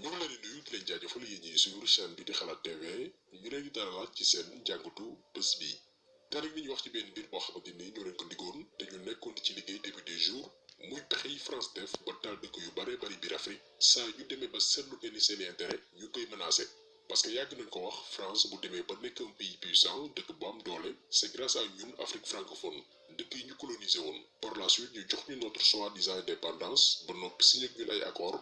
ñu ngi leen di nuyu di leen jaajëfal yéen ñi suivre chaîne bi di xalaat TV ñu leen di dalalaat ci seen jàngatu bés bi tey nag ñu wax ci benn mbir boo xamante ni ñoo leen ko diggoon te ñu nekkoon ci liggéey depuis des jours muy pexe yi France def ba taal dëkk yu bare bari biir Afrique saa ñu demee ba seetlu ni seeni intérêt ñu koy menacé parce que yàgg nañ ko wax France bu demee ba nekk un pays puissant dëkk bu am doole c'est grâce à ñun Afrique francophone dëkk yi ñu colonisé woon par la suite ñu jox ñu notre soi-disant indépendance ba noppi signé ak ñun ay accord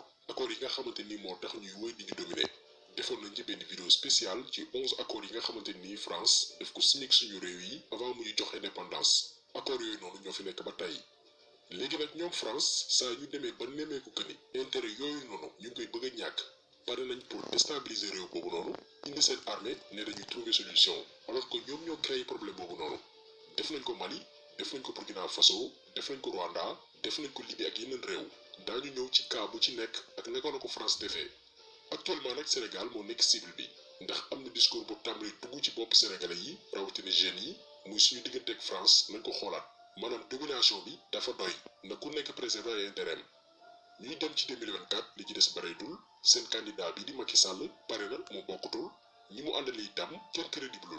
yi nga xamante ni moo tax ñuy wéy di ñu dominer defoon nañ ci benn vidéo spéciale ci 11 accords yi nga xamante ni France daf ko signé ak suñu réew yi avant mu ñu jox indépendance accords yooyu noonu ñoo fi nekk ba tey léegi nag ñoom France saa ñu demee ba nemmeeku que ni intérêt yooyu noonu ñu ngi koy bëgg a ñàkk pare nañ pour déstabiliser réew boobu noonu indi seen armée ne dañuy trouver solution alors que ñoom ñoo créé problème boobu noonu def nañ ko Mali def nañ ko Burkina Faso def nañ ko Rwanda def nañ ko Libye ak yeneen réew daañu ñëw ci cas bu ci nekk ak naka la ko France defee actuellement nag Sénégal moo nekk cible bi ndax am na discours bu tàmbali dugg ci bopp sénégalais yi rawatina jeunes yi muy suñu diggante ak France nañ ko xoolaat maanaam domination bi dafa doy na ku nekk préserver ay intérêt ñuy dem ci 2024 li ci des bareetul seen candidat bi di Macky Sall pare na mu bokkutul ñi mu àndale itam kenn crédible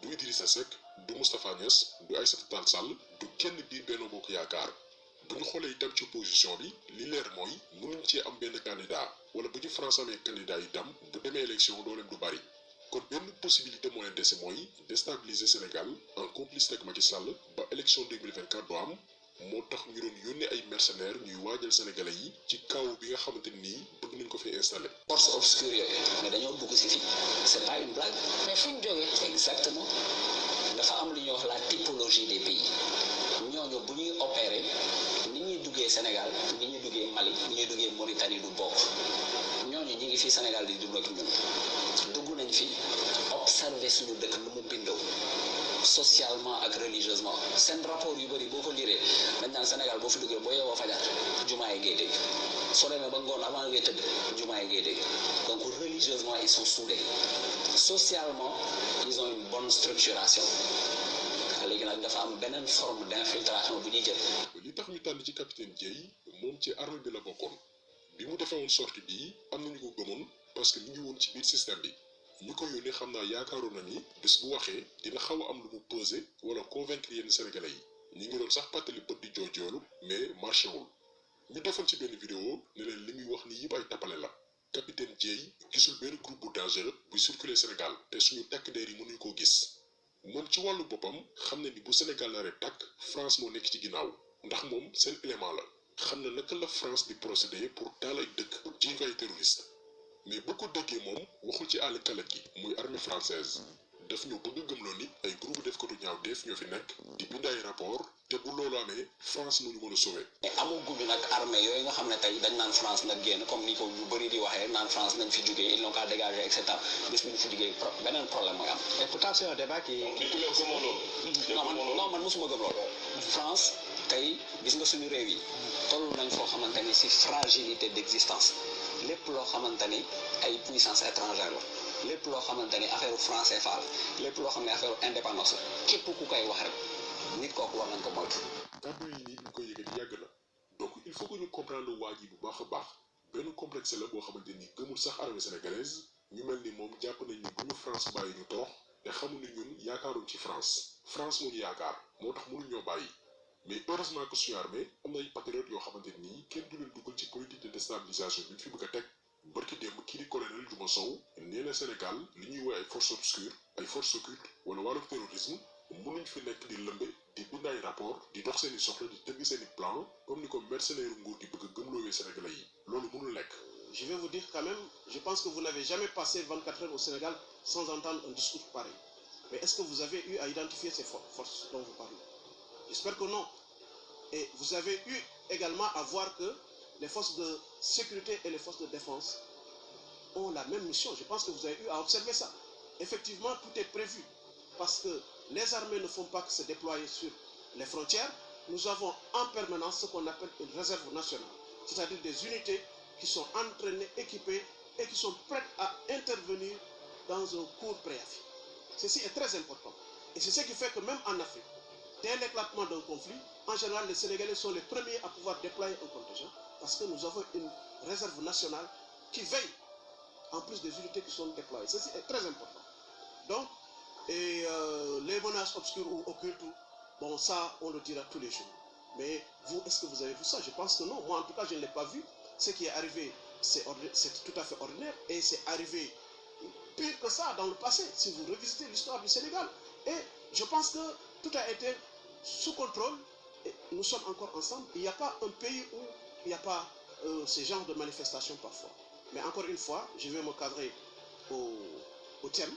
du Idrissa Seck du Moustapha Niasse du Aïssata Tall Sall du kenn biir Benno Bokk Yaakaar bu ñu xoolee itam ci opposition bi li leer mooy mënuñ cee am benn candidat wala bu ñu France amee candidat itam bu demee élection dooleem du bari kon benn possibilité moo leen dese mooy déstabiliser Sénégal en complicité ak Macky Sall ba élection 2024 doo am moo tax ñu doon yónnee ay mercenaires ñuy waajal sénégalais yi ci kaw bi nga xamante nii bëgg nañ ko fi installé. force obscure yooyu mais dañoo dugg si fii c'est pas une blague. mais fu ñu jógee. exactement dafa am lu ñuy wax la typologie des pays ñooñu bu ñuy opérer ni ñuy duggee Sénégal ni ñuy duggee Mali ni ñuy duggee Mauritanie du bokk ñooñu ñi ngi fii Sénégal di dund ak ñun dugg nañ fi observer suñu dëkk nu mu bindoo socialement ak religieusement seen rapport yu bëri boo ko liree dañ naan Sénégal boo fi duggee boo yeewoo fajar jumaa yi ngay dégg soo demee ba ngoon avant ngay tëdd jumaa yi ngay dégg donc religieusement ils sont soudés socialement ils ont une bonne structuration léegi nag dafa am beneen forme d'infiltration bu ñuy jël. li tax ñu tànn ci capitaine Dièye moom ci armée bi la bokkoon bi mu defee woon sortie bii am nañu ko gëmoon parce que ñu ngi woon ci biir système bi ñu ko yónnee xam naa yaakaaroon na ni bés bu waxee dina xaw a am lu mu peser wala convaincre yenn sénégalais yi ñu ngi doon sax pàttali bët di joojoolu mais marché wul ñu defoon ci benn vidéo ne leen li muy wax ni yëpp ay tapale la capitaine Dièye gisul benn groupe bu dangereux buy circuler Sénégal te suñu takk der yi mënuñ koo gis moom ci wàllu boppam xam na ni bu Sénégal naree tàkk France moo nekk ci ginnaaw ndax moom seen élément la xam na naka la France di procéder pour taal ay dëkk jiñ ko ay terroriste mais bu ko déggee moom waxul ci àll kalat gi muy armée française daf ñu bëgg gëmloo ni ay groupe def ko du ñaaw def ñoo fi nekk di bind ay rapport te bu loolu amee France moo ñu mën a sauver. mais amaguñu nag armée yooyu nga xam ne tey dañ naan France nag génn comme ni ko ñu bëri di waxee naan France nañ fi jugee ils n'ont qu'à dégager et cetera bis bi ñu fi jugee beneen problème mooy am. et pourtant c'est un débat qui. non man mosuma gëm loolu. France tey gis nga suñu réew yi toll nañ foo xamante ni ci fragilité d'existence lépp loo xamante ni ay puissance étrangère la lépp loo xamante ni affaire franc CFA la lépp loo xam ne affaire indépendance la képp ku koy wax rek nit kooku war nañ ko moytu. kàddu yi nii ñu koy yëkkati yàgg na donc il faut que ñu comprendre waa ji bu baax a baax benn complexe la boo xamante ni gëmul sax armée sénégalaise ñu mel ni moom jàpp nañ ni bu ñu France bàyyi ñu torox te xamul ni ñun yaakaaruñ ci France moo ñu yaakaar moo tax mënuñ ñoo bàyyi mais heureusement que suñu armée am na ay patriotes yoo xamante nii kenn du leen dugal ci politique de déstabilisation bi ñu fi bëgg a teg barki démb kii di colonel Juma Sow nee na Sénégal li ñuy woowee ay forces obscures ay forces occultes wala wàllu terrorisme mënuñ fi nekk di lëmbe di bind ay rapport di dox seen i soxla di tëgg seen i plan comme ni ko mercenaire nguur gi bëgg a gëmloowee Sénégalais yi loolu mënul nekk. Je vais vous dire quand même, je pense que vous n'avez jamais passé 24 heures au Sénégal sans entendre un discours pareil. Mais est-ce que vous avez eu à identifier ces forces dont vous parlez? J'espère que non. Et vous avez eu également à voir que les forces de sécurité et les forces de défense ont la même mission. Je pense que vous avez eu à observer ça. Effectivement, tout est prévu parce que les armées ne font pas que se déployer sur les frontières. Nous avons en permanence ce qu'on appelle une réserve nationale, c'est-à-dire des unités qui sont entraînées, équipées et qui sont prêtes à intervenir dans un court préavis. Ceci est très important. Et c'est ce qui fait que même en Afrique, dès l'éclatement d'un conflit, en général, les Sénégalais sont les premiers à pouvoir déployer un contingent parce que nous avons une réserve nationale qui veille en plus des unités qui sont déployées. Ceci est très important. Donc, les menaces obscures ou occultes, bon, ça, on le dira tous les jours. Mais vous, est-ce que vous avez vu ça? Je pense que non. Moi, en tout cas, je ne l'ai pas vu. Ce qui est arrivé, c'est tout à fait ordinaire. Et c'est arrivé pire que ça dans le passé, si vous revisitez l'histoire du Sénégal. Et je pense que tout a été sous contrôle. Et nous sommes encore ensemble. Il n'y a pas un pays où il n'y a pas ce genre de manifestations parfois. Mais encore une fois, je vais me cadrer au thème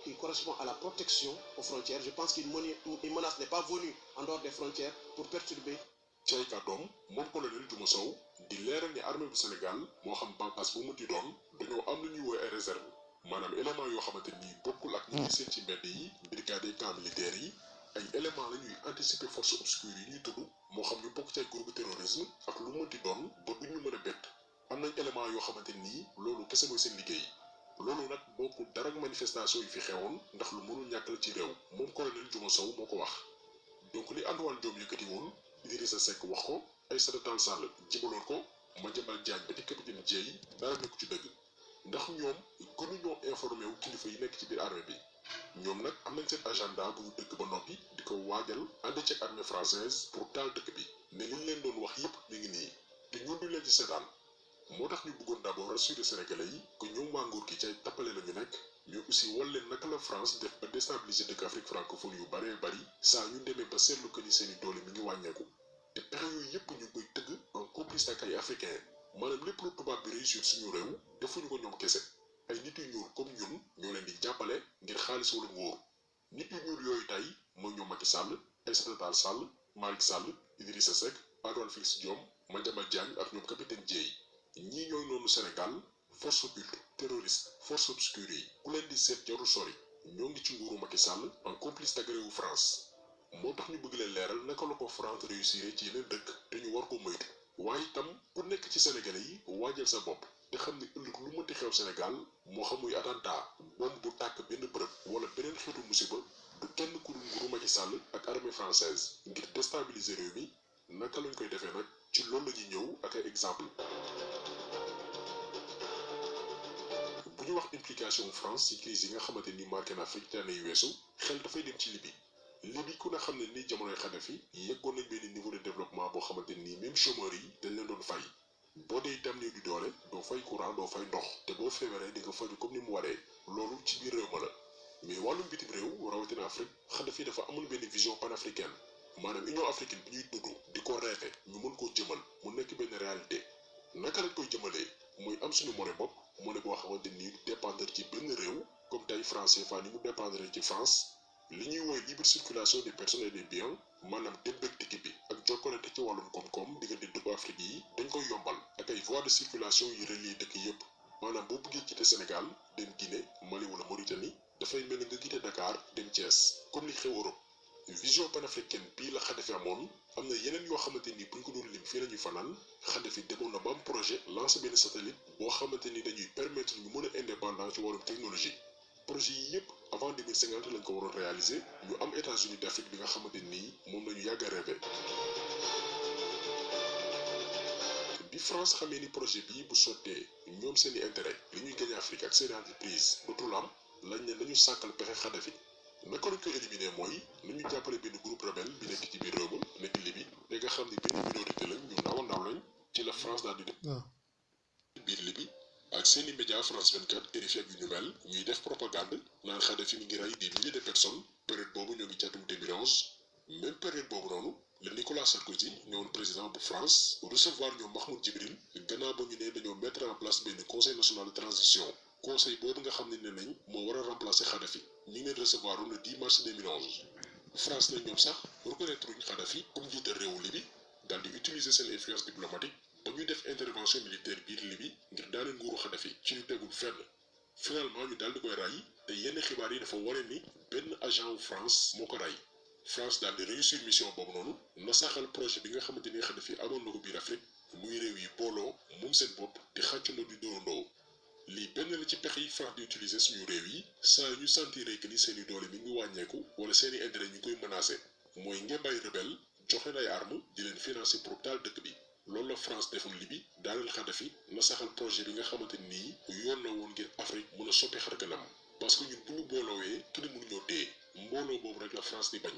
qui correspond à la protection aux frontières. Je pense qu'une menace n'est pas venue en dehors des frontières pour perturber. ci ay kàddoom moom colonel Diouma Sow di leeral ni armée bu Sénégal moo xam bànqaas bu mu di doon dañoo am lu ñuy woowee ay réserve maanaam élément yoo xamante ni bokkul ak ñi ngi seen ci mbedd yi brigade camp militaire yi ay élément la ñuy anticiper force obscure yi ñuy tudd moo xam ñu bokk ci ay groupe terrorisme ak lu mënti doon ba du ñu mën a bett am nañ élément yoo xamante nii loolu kese mooy seen liggéey loolu nag bokkul dara ak manifestation yi fi xewoon ndax lu mënul ñàkk la ci réew moom colonel Diouma Sow moo ko wax donc li Antoine Diome yëkkati woon Idrissa Seck wax ko Aïssata Tall Sall jibaloon ko Madiambal Diagne ba ci capitaine Dièye dara nekku ci dëgg ndax ñoom gënuñoo informé wu kilifa yi nekk ci biir armée bi ñoom nag am nañ seen agenda bu ñu dëkk ba noppi di ko waajal ànd ci armée française pour taal dëkk bi ne liñ leen doon wax yépp mi ngi nii te ñun duñ leen ci seetaan moo tax ñu bëggoon d'abord rassurer sénégalais yi que ñoom waa nguur gi ci ay tappale la ñu nekk mais aussi wal leen naka la France def ba déstabiliser dëkk Afrique francophone yu baree bari saa ñu demee ba seetlu que ni seeni doole mi ngi wàññeeku te pexe yooyu yépp ñu koy tëgg en complice ak ay africain maanaam lépp lu tubaab bi réussir suñu réew defuñu ko ñoom kese ay nit yu ñuul comme ñun ñoo leen di jàppale ngir xaalis wala nguur nit yu ñuul yooyu tey mooy ñoom Macky Sall Aïssata Tall Sall Malick Sall Idrissa Seck Antoine Félix Diome Madiambal Diagne ak ñoom capitaine Dièye ñii ñooy noonu Sénégal force occulte terroriste force obscure yi ku leen di seet jarul sori ñoo ngi ci nguuru Macky Sall en complice ak réewu France moo tax ñu bëgg leen leeral naka la ko France réussir ci yeneen dëkk te ñu war ko moytu waaye itam ku nekk ci Sénégalais yi waajal sa bopp te xam ni ëllëg lu mënti xew Sénégal moo xam muy attentat bombe bu tàkk benn bërëb wala beneen xeetu musiba du kenn ku dul nguuru Macky Sall ak armée française ngir déstabiliser réew mi naka lañ koy defee nag ci loolu la ñuy ñëw ak ay exemple bu ñu wax implication France ci crise yi nga xamante ni marqué na Afrique te année yu weesu xel dafay dem ci Libye ku ne xam ne ni jamonoy Kadhafi yeggoon nañ benn niveau de développement boo xamante ni même chômeurs yi dañ leen doon fay boo dee itam néew di doole doo fay courant doo fay ndox te boo feebaree di nga faju comme ni mu waree loolu ci biir réew ma la mais wàllum bitim réew rawatina Afrique Kadhafi dafa amul benn vision panafricaine maanaam Union africaine bi ñuy tudd di ko rêvé ñu mën koo jëmal mu nekk benn réalité naka lañ koy jëmalee muy am suñu monnaie bopp monnaie boo xamante ni du dépendre ci benn réew comme tey franc CFA ni mu dépendre ci France li ñuy woy libre circulation des personnes et des biens maanaam dem beeg dikk bi ak jokkalante ci wàllum koom-koom diggante dëkku Afrique yi dañ koy yombal ak ay voies de circulation yu relier dëkk yépp maanaam boo bëggee quitter Sénégal dem Guinée Mali wala Mauritanie dafay mel ni nga quitter Dakar dem Thiès comme li xew Europe vision panafricaine bii la Kadhafi amoon am na yeneen yoo xamante ni buñ ko doon lim fii la ñuy fanaan Kadhafi demoon na ba am projet lancer benn satellite boo xamante ni dañuy permettre ñu mën a indépendant ci wàllum technologie projet yi yépp avant 2050 lañ ko waroon réaliser ñu am États-Unis d'Afrique bi nga xamante nii moom la ñu yàgg a rêvé bi France xamee ni projet bii bu sottee ñoom seeni intérêt li ñuy gagné Afrique ak seeni entreprise dootul am lañ ne nañu sàkkal pexe Kadhafi naka lañ koy éliminer mooy nañu jàppale benn groupe rebelle bi nekk ci biir réew ma nekk Libye te nga xam ni benn minorité lañ ñu ndaw a ndaw lañ ci la France daal di def biir Libye ak seeni média France 24 RFI ak yu ñu mel ñuy def propagande naan Kadhafi mi ngi rey des milliers de personnes période boobu ñoo ngi ci atum 2011 même période boobu noonu la Nicolas Sarkozy ñëwoon président bu France recevoir ñoom Mahmoud Djibril gannaaw ba ñu ne dañoo mettre en place benn conseil national de transition conseil boobu nga xam ne ne nañ moo war a remplacer Kadhafi ñu ngi leen recevoir le 10 mars 2011 France la ñoom sax reconnaître uñ Kadhafi comme njiital réewu Libye daal di utiliser seen influence diplomatique ba ñuy def intervention militaire biir Libye ngir daane nguuru Kadhafi ci ñu tegul fenn finalement ñu daal di koy ray te yenn xibaar yi dafa wane ni benn agent wu France moo ko ray France daal di réussir mission boobu noonu na saxal projet bi nga xamante ni Kadhafi amoon na ko biir Afrique muy réew yi booloo moom seen bopp di xàccandoo di dóorandoo lii benn la ci pexe yi France di utiliser suñu réew yi saa ñu sentir que ni seeni doole mi ngi wàññeeku wala seeni intérêt ñu koy menacer mooy ngembay rebelle joxe ay armes di leen financer pour taal dëkk bi loolu la France defoon Libye daaneel Kadhafi na saxal projet bi nga xamante nii yoon la woon ngir Afrique mën a soppi xar kanam parce que ñun bu ñu booloowee kenn mënuñoo téye mbooloo boobu rek la France di bañ.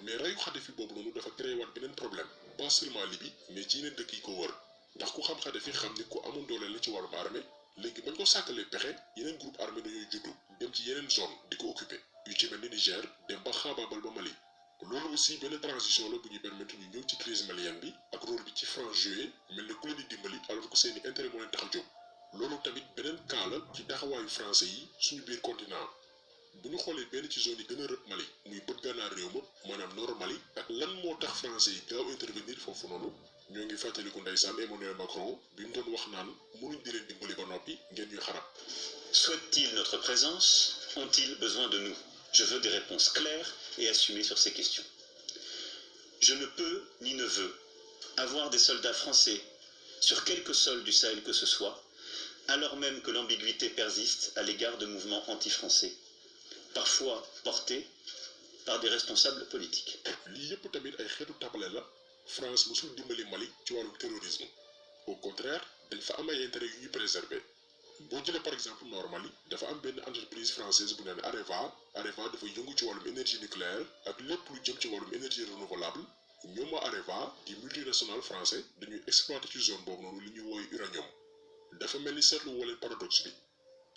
mais reyu Kadhafi boobu noonu dafa créé waat beneen problème pas seulement Libye mais ci yeneen dëkk yi ko wër ndax ku xam Kadhafi xam ni ku amoon doole la ci wàllum armée léegi bañ ko sàkkalee pexe yeneen groupe armé dañooy juddu dem ci yeneen zone di ko occupé yu ci mel ni Niger dem ba xaabaabal ba Mali. loolu aussi benn transition la bu ñuy permettre ñu ñëw ci crise malienne bi ak rôle bi ci France joué mel ni ku leen di dimbali alors que seeni intérêt moo leen tax a jóg. loolu tamit beneen cas la ci taxawaayu français yi suñu biir continent bu ñu xoolee benn ci zone yi gën a rëb Mali muy bët gànnaar réew ma maanaam nord Mali ak lan moo tax français yi gaaw intervenir foofu noonu ñoo ngi fàttaliku ndeysaan Emmanuel Macron bi mu doon wax naan mënuñ di leen dimbali ba noppi ngeen ñuy xarab. Souhaitent-ils notre présence? Ont-ils besoin de nous? Je veux des réponses claires et assumées sur ces questions. Je ne peux ni ne veux avoir des soldats français sur quelque sol du Sahel que ce soit, alors même que l'ambiguïté persiste à l'égard de mouvements anti-français, parfois portés par des responsables politiques. lii yëpp tamit ay xeetu tapale la France mosul dimbali Mali ci wàllum terrorisme au contraire dañ fa am ay intérêt yu ñuy préserver boo jëlee par exemple nord Mali dafa am benn entreprise française bu naan Areva dafa yëngu ci wàllum énergie nucléaire ak lépp lu jëm ci wàllum énergie renouvelable ñoom waa Areva di multinational français dañuy exploiter ci zone boobu noonu li ñuy woowe uranium dafa mel ni seetlu woo leen paradoxe bi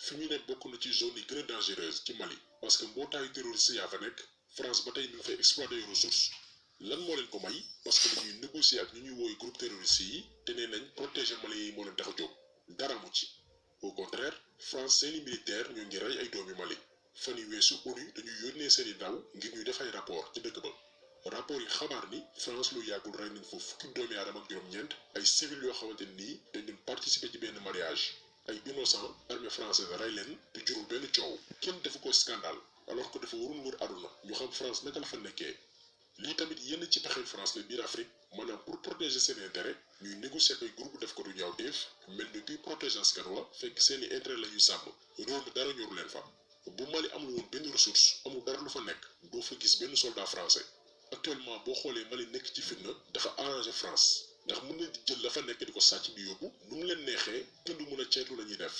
fi ñu ne bokk na ci zone yi gën a dangereuse ci Mali parce que mbootaayu terroriste yaa fa nekk France ba tey mi ngi fay exploiter ay ressources lan moo leen ko may parce que dañuy négocier ak ñu ñuy woowe groupe terroriste yi te nee nañ protéger Mali yi moo leen tax a jóg dara mu ci. au contraire France seeni militaire ñoo ngi rey ay doomi Mali fan yu weesu ONU dañuy yónnee seeni ndaw ngir ñuy def ay rapport ci dëkk ba rapport yi xabaar ni France lu yàggul rey nañ fa fukki doomi aadama ak juróom-ñeent ay civil yoo xamante nii dañ doon participer ci benn mariage ay innocent armée française rey leen te jurul benn coow kenn defu ko scandale alors que dafa warul wër àdduna ñu xam France naka la fa nekkee. lii tamit yenn ci pexe France la biir Afrique maanaam pour protéger seen intérêt ñuy négocier ay groupe def ko du ñaawteef mel ni kuy protéger askan wa fekk seeni intérêt la ñuy sàmm réew mi dara ñoru leen fa. bu Mali amul woon benn ressource amul dara lu fa nekk doo fa gis benn soldat français actuellement boo xoolee Mali nekk ci fitna dafa arrangé France ndax mën na di jël la fa nekk di ko sàcc di yóbbu nu mu leen neexee kenn du mën a ceetu la ñuy def.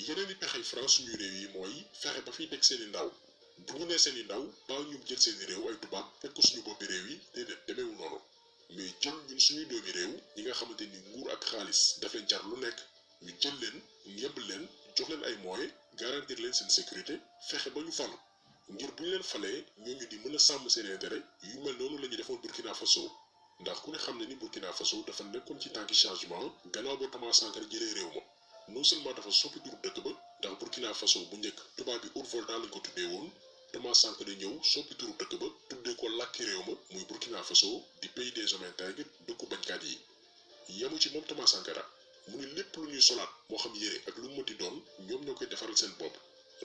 yeneen i pexey France suñu réew yi mooy fexe ba fiy teg seeni ndaw. bu ñu nee seen i ndaw ba ñu jël seen i réew ay tubaab fekk suñu boppi réew yi déedéet demeewul noonu mais jël ñun suñuy doomi réew ñi nga xamante ni nguur ak xaalis daf leen jar lu nekk ñu jël leen yemb leen jox leen ay moyens garantir leen seen sécurité fexe ba ñu falu ngir bu ñu leen falee ñooñu di mën a sàmm seen intérêt yu mel noonu la ñu defoon Burkina Faso ndax ku ne xam ne ni Burkina Faso dafa nekkoon ci tànki changement gannaaw ba Thomas Sankara jëlee réew ma non seulement dafa soppi turu dëkk ba ndax Burkina Faso bu njëkk tubaab bi Haut-Volta lañ ko tuddee woon Thomas Sankara ñëw soppi turu dëkk ba tuddee ko làkki réew ma muy Burkina Faso di pays des hommes intègres dëkku bañkat yi yemu ci moom Thomas Sankara mu ni lépp lu ñuy solaat moo xam yére ak lu mu mënti doon ñoom ñoo koy defaral seen bopp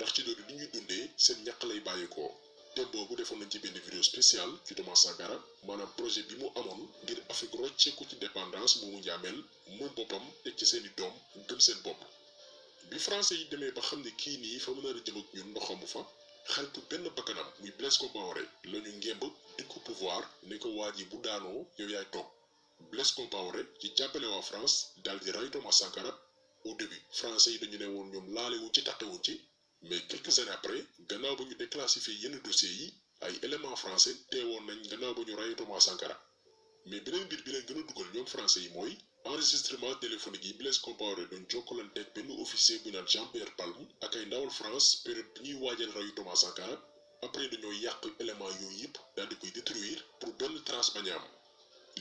rax ci doolu li ñuy dundee seen ñaq lay bàyyeekoo te boobu defoon nañ ci benn vidéo spéciale ci Thomas Sankara maanaam projet bi mu amoon ngir Afrique rocceeku ci dépendance bu mu njaameel moom boppam teg ci seeni doom gëm seen bopp bi français yi demee ba xam ne kii nii fa mën a jëm ak ñun ndoxamu fa xaritu benn bakkanam muy Blaise Compaoré la ñu ngemb di ko pouvoir ne ko waa ji bu daanoo yow yaay toog Blaise Compaoré ci jàppale waa France daal di rey Thomas Sankara au début français yi dañu ne woon ñoom laalewuñ ci taxawuñ ci mais quelques années après gannaaw ba ñu déclassifié yenn dossiers yi ay éléments français teewoon nañ gannaaw ba ñu rey Thomas Sankara mais beneen mbir bi leen gën a dugal ñoom français yi mooy enregistrement téléphonique yi Blaise Compaoré doon jokkalanteeg benn officier bu naan Jean-Pierre Palme ak ay ndawal France période bi ñuy waajal reyu Thomas Sankara après dañoo yàq élément yooyu yëpp daal di koy détruire pour benn trace bañ a am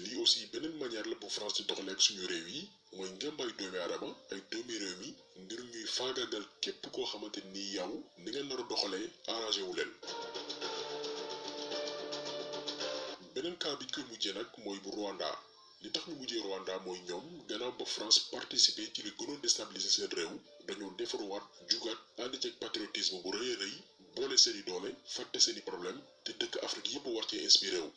lii aussi beneen manière la bu France di doxalee ak suñu réew yi mooy ngëm ay doomi aadama ay doomi réew mi ngir ñuy faagaagal képp koo xamante ni yow ni nga nar a doxalee arrangé wu leen. beneen cas bi ñu koy mujjee nag mooy bu Rwanda li tax ñu mujjee Rwanda mooy ñoom gannaaw ba France participer ci li gënoon déstabiliser seen réew dañoo defaruwaat jugaat ànd ceeg patriotisme bu rëy a rëy boole seeni doole fàtte seeni problème te dëkk Afrique yëpp war cee inspiré wu.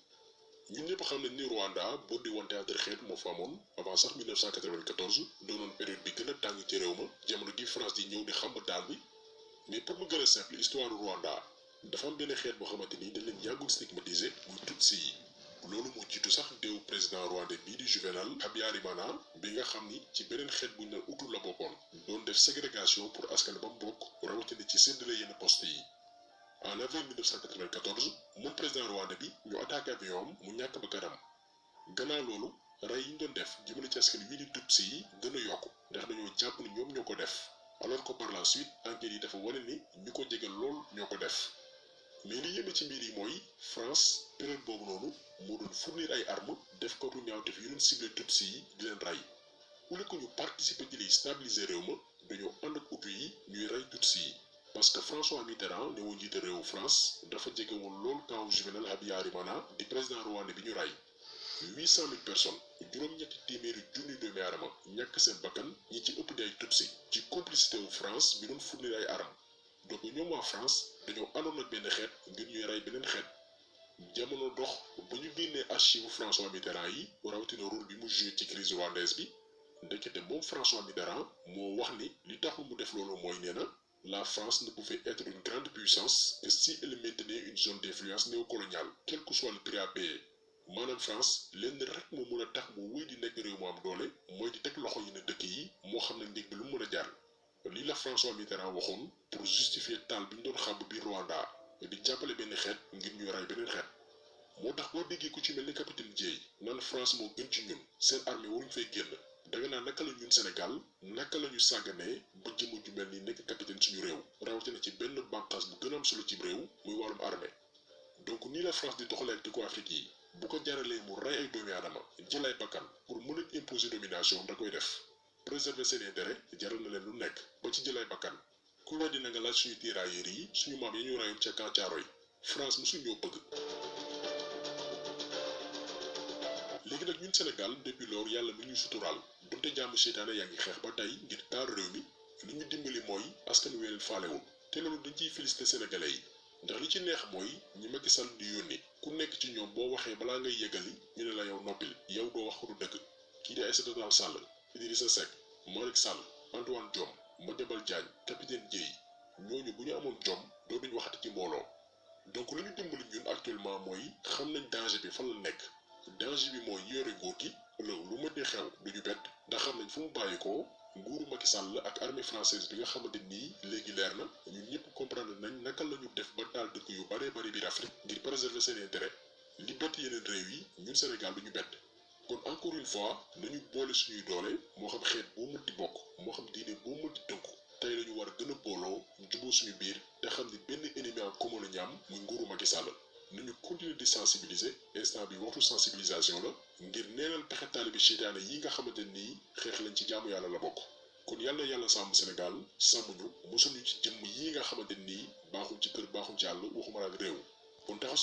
ñun ñëpp xam nañ ni Rwanda boo di wante entre xeet moo fa amoon avant sax 1994 doonoon période bi gën a tàng ci réew ma jamono gi France di ñëw di xam daal bi mais pour mu gën a simple histoire Rwanda dafa am benn xeet boo xamante ni dañ leen yàggul stigmatisé muy Tutsi yi loolu moo jiitu sax deewu président rwandais bii di Juvénal Habyarimana bi nga xam ni ci beneen xeet buñ naan Hutu la bokkoon doon def ségrégation pour askan ba mu bokk rawatina ci séddale yenn poste yi. En avril 1994 moom président rwandais bi ñu attaqué avion am mu ñàkk bakkanam gannaaw loolu rey yi ñu doon def jëmale ci askan wi di Tutsi yi gën a yokku ndax dañoo jàpp ni ñoom ñoo ko def alors que par la suite enquête yi dafa wane ni ñu ko jege lool ñoo ko def. mais li yéeme ci mbir yi mooy France période boobu noonu moo doon fournir ay armes def ko du ñaawteef yu doon ciblé Tutsi yi di leen rey wala ko ñu participer ci liy stabiliser réew ma dañoo ànd ak Hutu yi ñuy rey Tutsi yi parce que François Mitterrand ne woon jiite réewu France dafa jege woon lool camp Juvénal Habyarimana di président rwandais bi ñu rey 800 000 personnes juróom-ñetti téeméeri junni doomi aadama ñàkk seen bakkan ñi ci ëpp di ay Tutsi ci complicité wu France bi doon fournir ay armes. donc ñoom waa France dañoo àndoon ak benn xeet ngir ñuy rey beneen xeet jamono dox ba ñu génnee archive François Mitterrand yi rawatina rôle bi mu joué ci crise rwandaise bi ndekete moom François Mitterrand moo wax ni li taxul mu def loolu mooy nee na la France ne pouvait être une grande puissance que si elle maintenait une zone d'influence néocoloniale quel que soit le prix à payer maanaam France lenn rek moo mën a tax mu wéy di nekk réew mu am doole mooy di teg loxo yi ne dëkk yi moo xam ne njëg bi lu mu mën a jaar. lii la François Mitterrand waxoon pour justifier taal bi ñu doon xàmb biir Rwanda di jàppale benn xeet ngir ñuy rey beneen xeet moo tax boo déggee ku ci mel ni capitaine Dièye naan France moo gën ci ñun seen armée waruñu fay génn danga naa naka la ñun Sénégal naka la ñu sàgganee ba jëmm ju mel ni nekk capitaine suñu réew rawatina ci benn bànqaas bu gën a am solo ci réew muy wàllum armée donc nii la France di doxalee ak dëkku Afrique yi bu ko jaralee mu rey ay doomi aadama jël ay bakkan pour mën a imposer domination da koy def. préserver seen intérêt jaral na leen lu nekk ba ci jëlay bakkan ku weddi na nga laaj suñu tirailleurs yi suñu maam yi ñu rayoon ca camp Thiaroye France mosuñ ñoo bëgg. léegi nag ñun Sénégal depuis loolu yàlla mi ñuy suturaal donte jàmm seytaane yaa ngi xeex ba tey ngir taal réew mi li ñu dimbali mooy askan wi leen faalewul te loolu dañ ciy félicité sénégalais yi ndax li ci neex mooy ñi Macky Sall di yónni ku nekk ci ñoom boo waxee balaa ngay yeggali ñu ne la yow noppil yow doo wax ko du dëgg kii di Aïssata Tall Sall Idrissa Seck Malick Sall Antoine Diome Madiambal Diagne capitaine Dièye ñooñu bu ñu amoon jom dootuñu waxati ci mbooloo donc lu ñu dimbali ñun actuellement mooy xam nañ danger bi fan la nekk danger bi mooy yore nguur gi loolu lu mën di xew duñu bett ndax xam nañ fu mu bàyyi ko nguuru Macky Sall ak armée française bi nga xamante nii léegi leer na ñun ñëpp comprendre nañ naka la ñu def ba taal dëkk yu bare bari biir Afrique ngir préserver seen intérêt li bett yeneen réew yi ñun Sénégal duñu bett. kon encore une fois nañu boole suñuy doole moo xam xeet boo mënti bokk moo xam diine boo mënti tënku tey lañu war a gën a booloo juboo suñu biir te xam ni benn ennemi en commun la ñu am muy nguuru Macky Sall nañu continuer di sensibiliser instant bi waxtu sensibilisation la ngir neenal pexe taalibi seytaane yi nga xamante nii xeex lañ ci jaamu yàlla la bokk kon yàlla sàmm Sénégal sàmm ñu mosuñu ci jëmm yi nga xamante nii baaxuñ ci kër baaxuñ ci àll waxuma ak réew kon taxaw